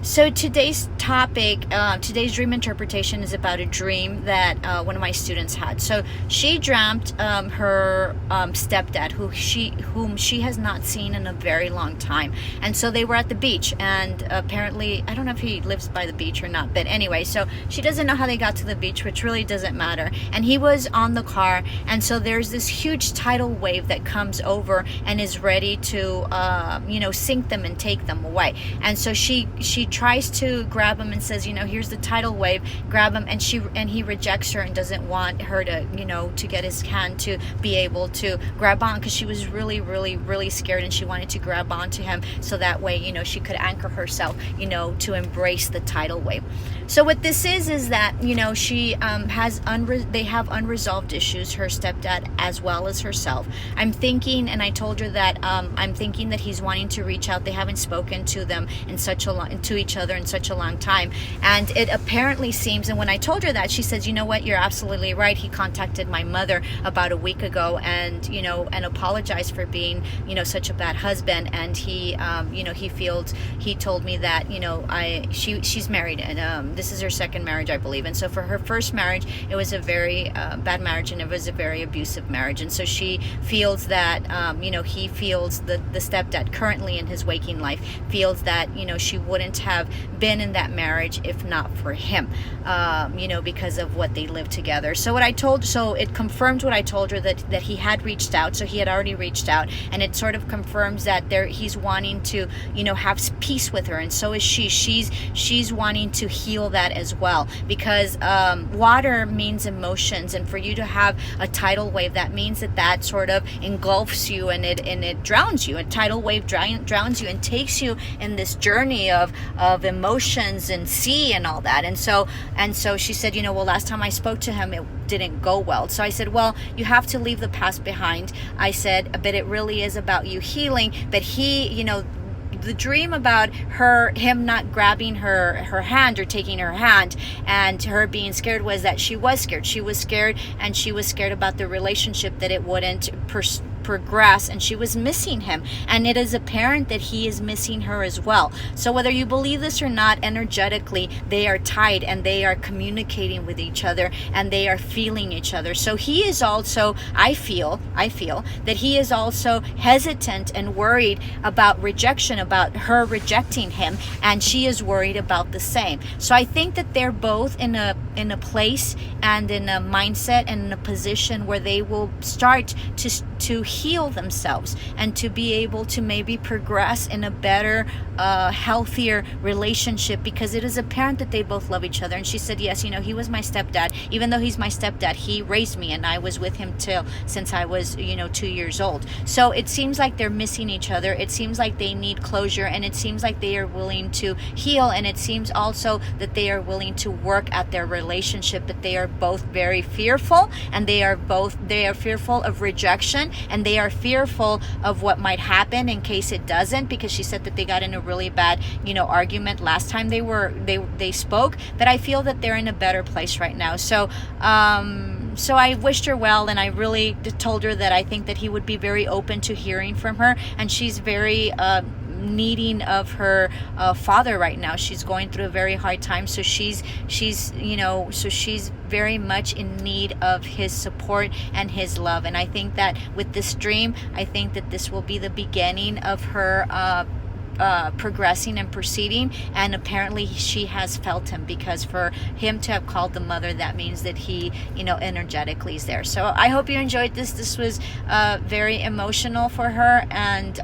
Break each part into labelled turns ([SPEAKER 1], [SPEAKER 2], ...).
[SPEAKER 1] So today's topic, today's dream interpretation is about a dream that one of my students had. So she dreamt her stepdad, whom she has not seen in a very long time, and so they were at the beach. And apparently, I don't know if he lives by the beach or not, but anyway, so she doesn't know how they got to the beach, which really doesn't matter. And he was on the car, and so there's this huge tidal wave that comes over and is ready to, sink them and take them away. And so she tries to grab him and says, here's the tidal wave, grab him, and he rejects her and doesn't want her to, to get his hand to be able to grab on, because she was really, really, really scared, and she wanted to grab onto him so that way, she could anchor herself, to embrace the tidal wave. So what this is that, she they have unresolved issues, her stepdad as well as herself. I'm thinking, and I told her that I'm thinking that he's wanting to reach out. They haven't spoken to them to each other in such a long time, and it apparently seems, and when I told her that, she says, you know what, you're absolutely right. He contacted my mother about a week ago, and and apologized for being such a bad husband, and he told me that she's married, and this is her second marriage, I believe, and so for her first marriage it was a very bad marriage, and it was a very abusive marriage, and so she feels that he feels the stepdad currently in his waking life feels that she wouldn't have been in that marriage if not for him, because of what they lived together. So it confirmed what I told her, that he had reached out. So he had already reached out, and it sort of confirms that he's wanting to have peace with her, and so is she. She's wanting to heal that as well, because water means emotions, and for you to have a tidal wave, that means that sort of engulfs you, and it drowns you. A tidal wave drowns you and takes you in this journey of emotions and sea and all that. And so she said, well, last time I spoke to him, it didn't go well. So I said, well, you have to leave the past behind. I said, but it really is about you healing. But he, the dream about him not grabbing her hand or taking her hand and her being scared was that she was scared. She was scared, and she was scared about the relationship, that it wouldn't progress, and she was missing him, and it is apparent that he is missing her as well. So whether you believe this or not, energetically they are tied, and they are communicating with each other, and they are feeling each other. So he is also, I feel that he is also hesitant and worried about rejection, about her rejecting him, and she is worried about the same. So I think that they're both in a place and in a mindset and in a position where they will start to heal themselves, and to be able to maybe progress in a better, healthier relationship, because it is apparent that they both love each other. And she said, yes, he was my stepdad. Even though he's my stepdad, he raised me, and I was with him since I was 2 years old. So it seems like they're missing each other. It seems like they need closure, and it seems like they are willing to heal, and it seems also that they are willing to work at their relationship, but they are both very fearful, and they are fearful of rejection, and they are fearful of what might happen in case it doesn't, because she said that they got in a really bad argument last time they spoke. But I feel that they're in a better place right now. So I wished her well, and I really told her that I think that he would be very open to hearing from her, and she's very needing of her father right now. She's going through a very hard time, so she's very much in need of his support and his love. And I think that with this dream, I think that this will be the beginning of her progressing and proceeding, and apparently she has felt him, because for him to have called the mother, that means that he energetically is there. So I hope you enjoyed this. This was very emotional for her, and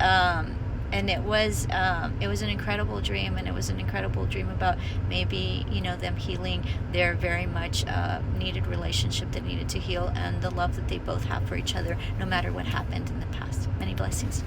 [SPEAKER 1] it was an incredible dream, and it was an incredible dream about maybe them healing their very much needed relationship that needed to heal, and the love that they both have for each other, no matter what happened in the past. Many blessings.